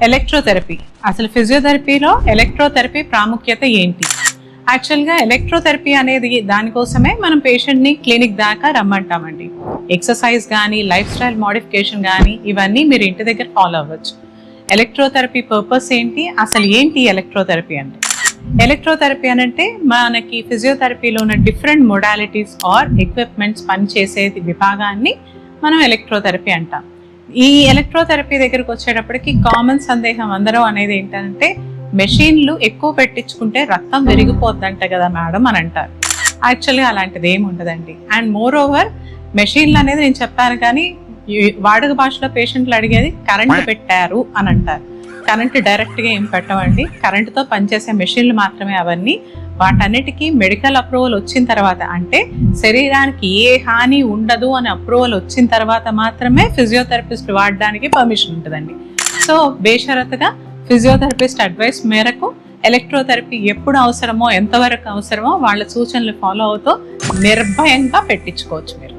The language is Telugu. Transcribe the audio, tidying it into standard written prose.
ఎలక్ట్రోథెరపీ. అసలు ఫిజియోథెరపీలో ఎలక్ట్రోథెరపీ ప్రాముఖ్యత ఏంటి? యాక్చువల్గా ఎలక్ట్రోథెరపీ అనేది దానికోసమే మనం పేషెంట్ని క్లినిక్ దాకా రమ్మంటామండి. ఎక్సర్సైజ్ కానీ, లైఫ్ స్టైల్ మోడిఫికేషన్ కానీ ఇవన్నీ మీరు ఇంటి దగ్గర ఫాలో అవ్వచ్చు. ఎలక్ట్రోథెరపీ పర్పస్ ఏంటి, అసలు ఏంటి ఎలక్ట్రోథెరపీ అంటే? ఎలక్ట్రోథెరపీ అంటే మనకి ఫిజియోథెరపీలో ఉన్న డిఫరెంట్ మొడాలిటీస్ ఆర్ ఎక్విప్మెంట్స్ పనిచేసే విభాగాన్ని మనం ఎలక్ట్రోథెరపీ అంటాం. ఈ ఎలక్ట్రోథెరపీ దగ్గరకు వచ్చేటప్పటికి కామన్ సందేహం అందరూ అనేది ఏంటంటే, మెషిన్లు ఎక్కువ పెట్టించుకుంటే రక్తం విరిగిపోద్దంట కదా మేడం అని అంటారు. యాక్చువల్గా అలాంటిది ఏమి ఉండదండి. అండ్ మోర్ ఓవర్ మెషిన్లు అనేది నేను చెప్పాను, కానీ వాడుక భాషలో పేషెంట్లు అడిగేది కరెంట్ పెట్టారు అని అంటారు. కరెంట్ డైరెక్ట్గా ఏం పెట్టమండి, కరెంటుతో పనిచేసే మెషిన్లు మాత్రమే అవన్నీ. వాటన్నిటికీ మెడికల్ అప్రూవల్ వచ్చిన తర్వాత, అంటే శరీరానికి ఏ హాని ఉండదు అని అప్రూవల్ వచ్చిన తర్వాత మాత్రమే ఫిజియోథెరపిస్ట్ వాడడానికి పర్మిషన్ ఉంటుందండి. సో బేషరతుగా ఫిజియోథెరపిస్ట్ అడ్వైస్ మేరకు ఎలక్ట్రోథెరపీ ఎప్పుడు అవసరమో, ఎంతవరకు అవసరమో వాళ్ళ సూచనలు ఫాలో అవుతూ నిర్భయంగా పెట్టించుకోవచ్చు మీరు.